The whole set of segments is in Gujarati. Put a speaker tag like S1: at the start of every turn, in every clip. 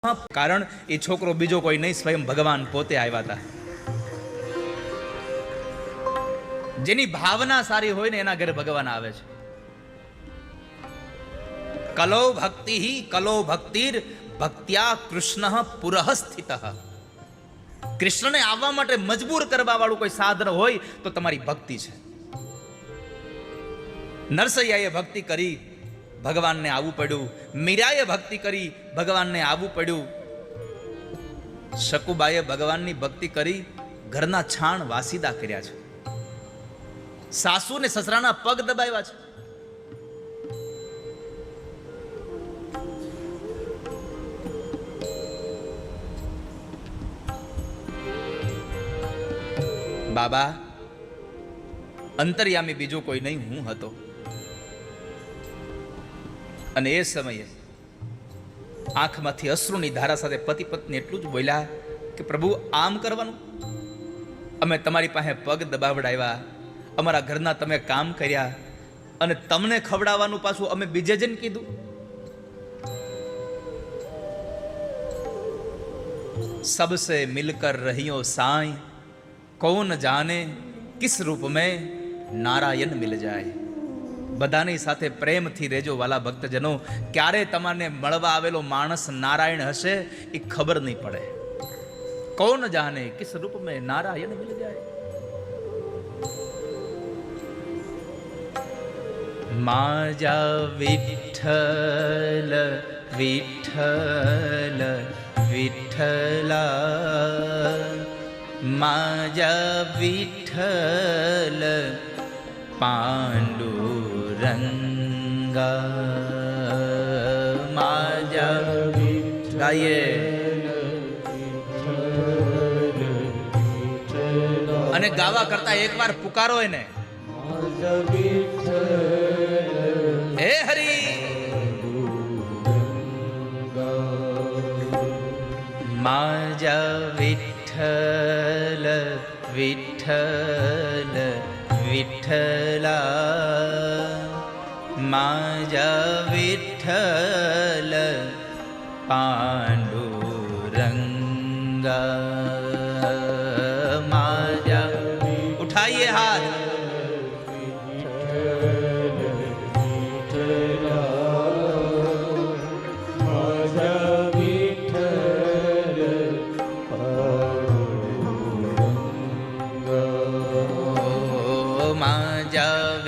S1: કારણ એ છોકરો બીજો કોઈ નહીં, સ્વયં ભગવાન પોતે આવ્યા હતા. જેની ભાવના સારી હોય ને એના ઘરે ભગવાન આવે છે. કલો ભક્તિ કલો ભક્તિર ભક્ત્યા કૃષ્ણ પુરઃ સ્થિત. કૃષ્ણને આવવા માટે મજબૂર કરવા વાળું કોઈ સાધન હોય તો તમારી ભક્તિ છે. નરસૈયાએ ભક્તિ કરી, ભગવાનને આવવું પડ્યું. મીરાએ ભક્તિ કરી, ભગવાનને આવવું પડ્યું. શકુબાએ ભગવાનની ભક્તિ કરી, ઘરના છાણ વાસીદા કર્યા છે. સાસુ ને સસરાના પગ દબાવ્યા છે. બાબા અંતર્યામી બીજો કોઈ નહીં, હું હતો. અને એ સમયે આંખમાંથી અશ્રુની ધારા સાથે પતિ પત્ની એટલું જ બોલ્યા કે પ્રભુ આમ કરવાનું, અમે તમારી પાસે પગ દબાવડાવ્યા, અમારા ઘરના તમે કામ કર્યા અને તમને ખવડાવવાનું પાછું અમે બીજે જઈને કીધું. સબસે મિલકર રહીઓ સાઈ, કૌન જાને કિસ રૂપ મેં નારાયણ મિલ જાય. બધાની સાથે પ્રેમથી રહેજો વાલા ભક્તજનો. ક્યારે તમને મળવા આવેલો માણસ નારાયણ હશે એ ખબર નહીં પડે. કૌન જાને કિસ રૂપ મેં નારાયણ મિલ જાય. માજા વિઠ્ઠલ વિઠ્ઠલ વિઠ્ઠલા, માજા વિઠ્ઠલ પાંડુરંગા. માજા ગાઈએ અને ગાવા કરતા એકવાર પુકારો એને, હે હરી. માજા વિઠ્ઠલ વિઠ્ઠલ વિઠ્ઠલા, માજા વિઠ્ઠલ પાંડુરંગા. માજા ઉઠાઈએ હાથ.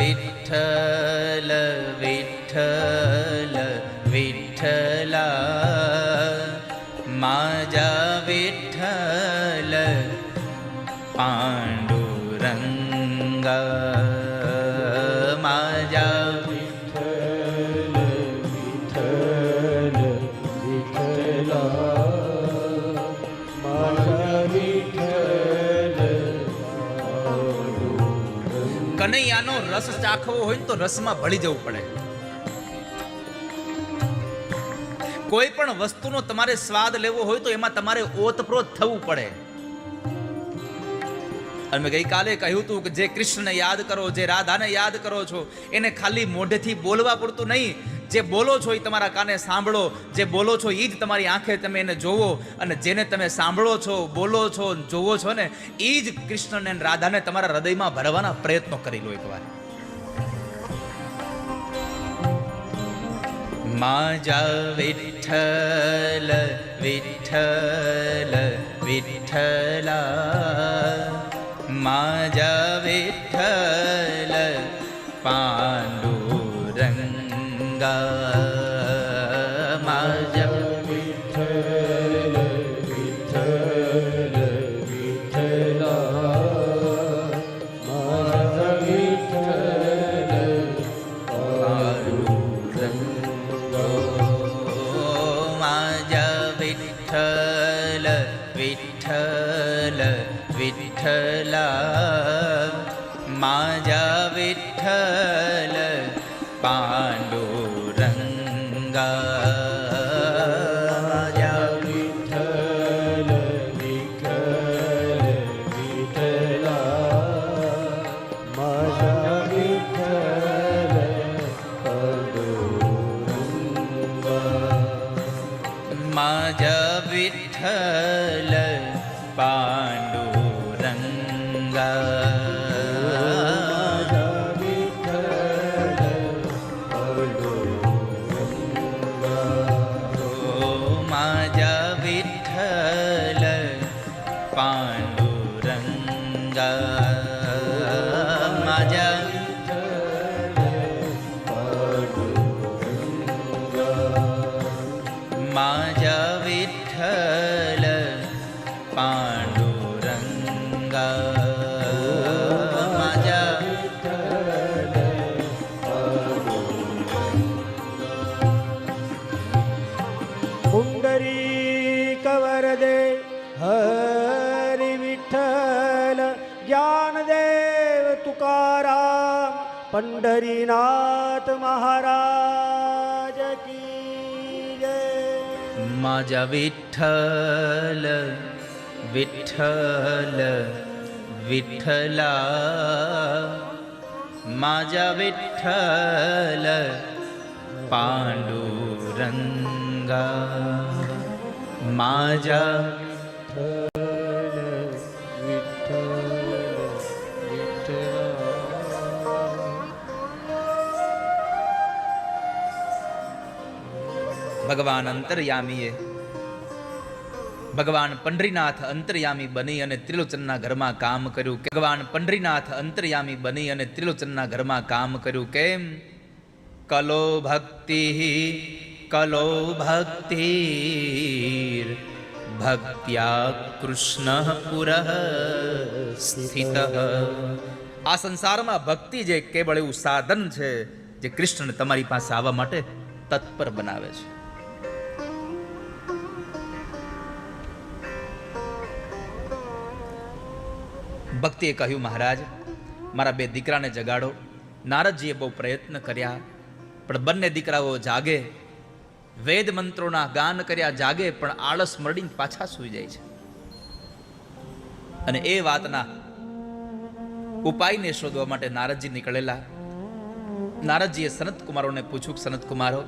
S1: વિઠ્ઠલ વિઠ્ઠલ વિઠ્ઠલા, માજા વિઠ્ઠલ પાંડુરંગા. માજા વિઠ્ઠલ વિઠ્ઠલ વિઠ્ઠલા, માજા વિઠ્ઠલ. કનૈયાનો રસ ચાખવો હોય તો રસમાં ભળી જવું પડે. કોઈ પણ વસ્તુનો તમારે સ્વાદ લેવો હોય તો એમાં તમારે ઓતપ્રોત થવું પડે. અને મેં ગઈકાલે કહ્યું હતું કે જે કૃષ્ણને યાદ કરો, જે રાધાને યાદ કરો છો, એને ખાલી મોઢેથી બોલવા પડતું નહીં. જે બોલો છો એ તમારા કાને સાંભળો, જે બોલો છો એ જ તમારી આંખે તમે એને જોવો, અને જેને તમે સાંભળો છો, બોલો છો, જોવો છો ને એ જ કૃષ્ણને રાધાને તમારા હૃદયમાં ભરવાના પ્રયત્નો કરી લો એકવાર. માજા વિઠ્ઠલ વિઠ્ઠલ વિઠ્ઠલા, માજા વિઠ્ઠલ પાંડુરંગા. માજા વિઠ્ઠલ વિઠ્ઠલ વિઠ્ઠલા, માજા વિઠ્ઠલ પાંડુરંગા. માજા વિઠ્ઠલ વિઠ્ઠલ વિઠ્ઠલા, માજા વિઠ્ઠલ પાંડુરંગા. માજા વિઠ્ઠલ વિઠ્ઠલ વિઠ્ઠલા, માજા વિઠ્ઠલ પાંડુરંગા. માજા વિઠ્ઠલ
S2: પુંડરીક વરદે હરિ વિઠ્ઠલ જ્ઞાનદેવ તુકારામ પંઢરીનાથ મહારાજ કી જય.
S1: માજા વિઠ્ઠલ વિઠ્ઠલ વિઠ્ઠલા, માજા વિઠ્ઠલ પાંડુરંગા, માજા ભગવાન અંતર્યામીએ, ભગવાન પંઢરીનાથ અંતર્યામી બની અને ત્રિલોચનના ઘરમાં કામ કર્યું. ભગવાન પંઢરીનાથ અંતર્યામી બની અને ત્રિલોચનના ઘરમાં કામ કર્યું. કેમ? કલો ભક્તિ કલો ભક્તિ ભક્ત્યા કૃષ્ણ પુરઃ સ્થિત. આ સંસારમાં ભક્તિ જે કેવળ એવું સાધન છે જે કૃષ્ણને તમારી પાસે આવવા માટે તત્પર બનાવે છે. ભક્તિએ કહ્યું, મહારાજ મારા બે દીકરાને જગાડો. નારદજીએ બહુ પ્રયત્ન કર્યા પણ બંને દીકરાઓ જાગે, વેદ મંત્રોના ગાન કર્યા, જાગે પણ આળસ મરડીને પાછા સૂઈ જાય છે. અને એ વાતના ઉપાયને શોધવા માટે નારદજી નીકળેલા. નારદજીએ સનત કુમારોને પૂછ્યું, સનત કુમારો,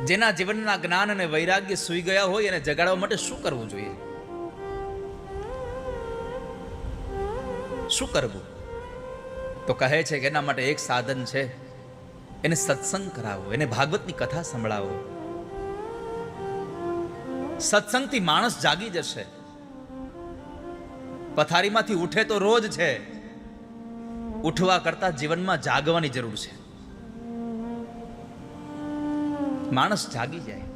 S1: જેના જીવનના જ્ઞાન અને વૈરાગ્ય સૂઈ ગયા હોય એને જગાડવા માટે શું કરવું જોઈએ? શું કરવું? તો કહે છે કે એના માટે એક સાધન છે, એને સત્સંગ કરાવો, એને ભાગવતની કથા સંભળાવો. સત્સંગથી માણસ જાગી જશે. પથારીમાંથી ઉઠે તો રોજ છે, ઉઠવા કરતા જીવનમાં જાગવાની જરૂર છે. માણસ જાગી જાય.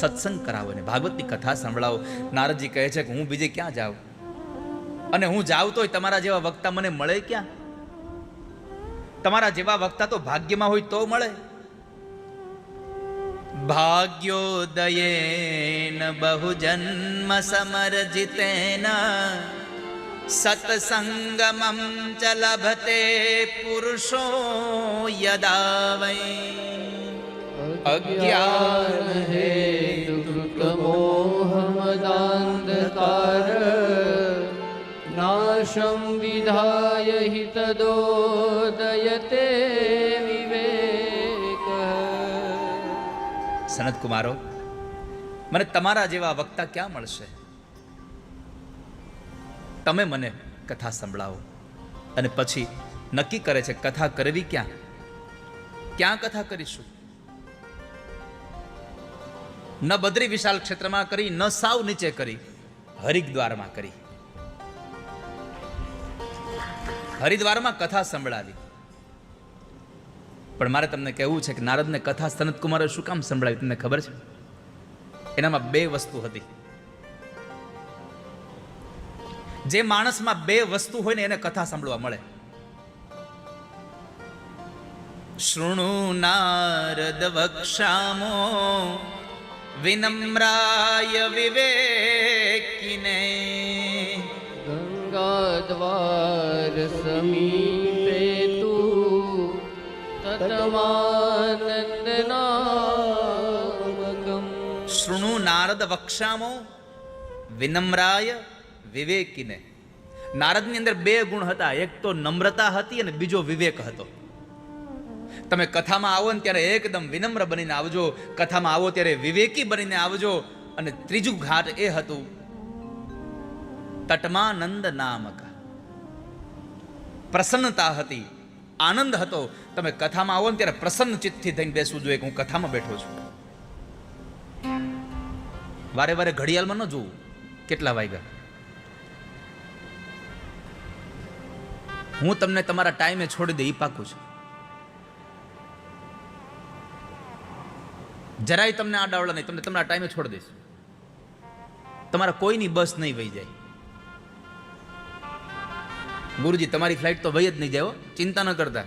S1: સત્સંગ કરાવો, એને ભાગવતની કથા સંભળાવો. નારદજી કહે છે કે હું બીજે ક્યાં જાઉં, અને હું જાઉં તોય તમારા જેવા વક્તા મને મળે ક્યાં? તમારા જેવા વક્તા તો ભાગ્યમાં હોય તો મળે. ભાગ્યોદયેન બહુજન્મ સમર્જિતેન સત્સંગમં ચ લભતે પુરુષો યદા વૈ અજ્ઞાન
S3: હેતુકમોહમદાંધકાર નાશમ વિધાય હિતદોદયતે વિવેક.
S1: સનત કુમારો, મને તમારા જેવા વક્તા ક્યાં મળશે? તમે મને કથા સંભળાવો. અને પછી નક્કી કરે છે કથા કરવી ક્યાં. ક્યાં કથા કરીશું? ન બદ્રી વિશાળ ક્ષેત્રમાં કરી, ન સાવ નીચે કરી, હરિદ્વારમાં કરી. હરિદ્વારમાં કથા સંભળાવી. પણ મારે તમને કહેવું છે કે નારદને કથા સનત કુમારે શું કામ સંભળાવી તમને ખબર છે? એનામાં બે વસ્તુ હતી. જે માણસમાં બે વસ્તુ હોય ને એને કથા સાંભળવા મળે. શૃણુ નારદ વક્ષામો વિનમ્રાય વિવેકિને
S3: ગંગાદ્વાર સમીપે તુ તતમાનંદનામકમ.
S1: શૃણુ નારદ વક્ષામો વિનમ્રાય વિવેકિને. નારદની અંદર બે ગુણ હતા. એક તો નમ્રતા હતી અને બીજો વિવેક હતો. તમે કથામાં આવો ને ત્યારે એકદમ વિનમ્ર બનીને આવજો, કથામાં આવો ત્યારે વિવેકી બનીને આવજો. અને ત્રીજું ઘાટ એ હતું તટમાનંદ નામક. પ્રસન્નતા હતી, આનંદ હતો. તમે કથામાં આવો ને ત્યારે પ્રસન્ન ચિત્તથી થઈને બેસવું જોઈએ કે હું કથામાં બેઠો છું. વારે વારે ઘડિયાળમાં ન જોવું કેટલા વાગ્યા. હું તમને તમારા ટાઈમે છોડી દે એ પાકું છું. જરાય તમને આડાવડા નહીં, તમને તમારા ટાઈમે છોડી દઈશ. તમારા કોઈની બસ નહીં વહી જાય. ગુરુજી તમારી ફ્લાઇટ તો વહી જ નહીં જાય, ચિંતા ન કરતા.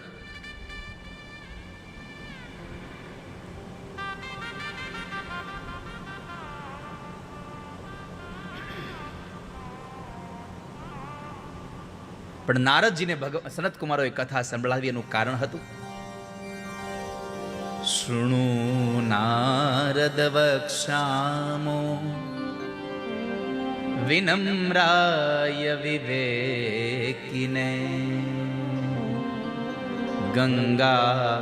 S1: પણ નારદજીને સનત કુમારોએ કથા સંભળાવી એનું કારણ હતું શૃણુ નારદ વક્ષ્યામો વિનમ્રાય વિવેકિને ગંગા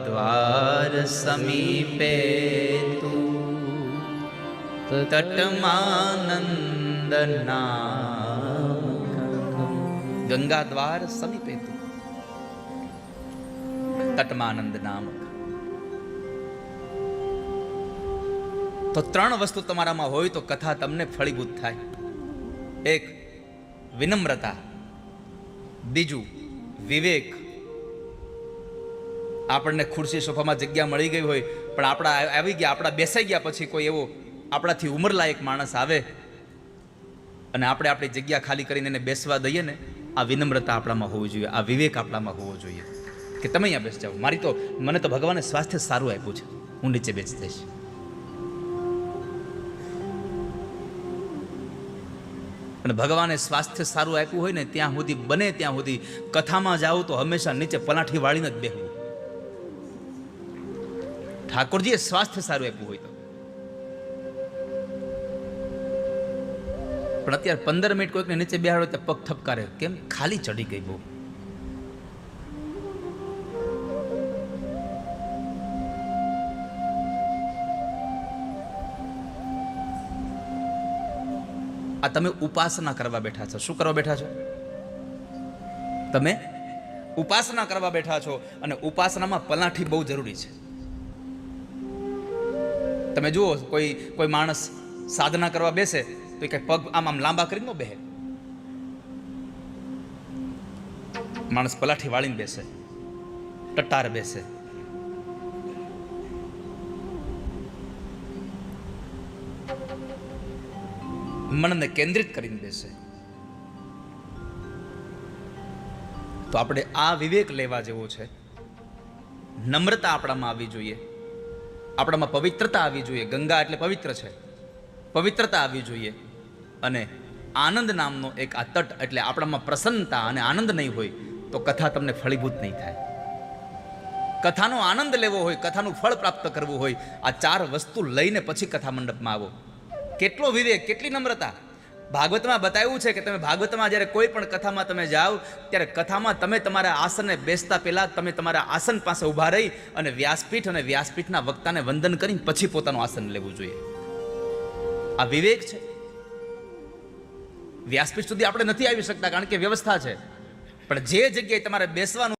S1: દ્વાર સમીપે તુ તટમાનંદના ગંગા દ્વાર સમીપે તુ તટમાનંદ નામક. તો ત્રણ વસ્તુ તમારામાં હોય તો કથા તમને ફળીભૂત થાય. એક વિનમ્રતા, બીજું વિવેક. આપણને ખુરશી સોફામાં જગ્યા મળી ગઈ હોય પણ આપણા આવી ગયા, આપણા બેસાઈ ગયા પછી કોઈ એવો આપણાથી ઉંમરલાયક માણસ આવે અને આપણે આપણી જગ્યા ખાલી કરીને એને બેસવા દઈએ ને, આ વિનમ્રતા આપણામાં હોવી જોઈએ, આ વિવેક આપણામાં હોવો જોઈએ કે તમે અહીંયા બેસી જાઓ. મને તો ભગવાને સ્વાસ્થ્ય સારું આપ્યું છે, હું નીચે બેસી જઈશ. અને ભગવાને સ્વાસ્થ્ય સારું આપ્યું હોય ને ત્યાં સુધી, બને ત્યાં સુધી કથામાં જાઓ તો હંમેશા નીચે પલાઠી વાળીને જ બેસવું. ઠાકોરજીએ સ્વાસ્થ્ય સારું આપ્યું હોય તો. પણ અત્યારે 15 મિનિટ કોઈકને નીચે બેહાડો તો પગ ઠપકારે, કેમ? ખાલી ચડી ગઈ બહુ. આ તમે ઉપાસના કરવા બેઠા છો. શું કરવા બેઠા છો? તમે ઉપાસના કરવા બેઠા છો અને ઉપાસનામાં પલાઠી બહુ જરૂરી છે. તમે જુઓ કોઈ માણસ સાધના કરવા બેસે તો કઈ પગ આમ લાંબા કરીને ન બેસે. માણસ પલાઠી વાળીને બેસે, ટટ્ટાર બેસે. મનને કેન્દ્રિત કરીને બેસે. તો આપણે આ વિવેક લેવા જેવો છે. નમ્રતા આપણામાં આવવી જોઈએ, આપણામાં પવિત્રતા આવવી જોઈએ. ગંગા એટલે પવિત્ર છે, પવિત્રતા આવવી જોઈએ. અને આનંદ નામનો એક આ તટ એટલે આપણામાં પ્રસન્નતા અને આનંદ નહીં હોય તો કથા તમને ફળીભૂત નહીં થાય. કથાનો આનંદ લેવો હોય, કથાનું ફળ પ્રાપ્ત કરવું હોય, આ 4 વસ્તુ લઈને પછી કથા મંડપમાં આવો. કેટલો વિવેક, કેટલી નમ્રતા. ભાગવતમાં બતાવ્યું છે કે તમે ભાગવતમાં જ્યારે કોઈ પણ કથામાં તમે જાઓ ત્યારે કથામાં તમે તમારા આસને બેસતા પહેલા તમે તમારા આસન પાસે ઊભા રહી અને વ્યાસપીઠ અને વ્યાસપીઠના વક્તાને વંદન કરીને પછી પોતાનું આસન લેવું જોઈએ. આ વિવેક છે. વ્યાસપીઠ સુધી આપણે નથી આવી શકતા કારણ કે વ્યવસ્થા છે, પણ જે જગ્યાએ તમારે બેસવાનું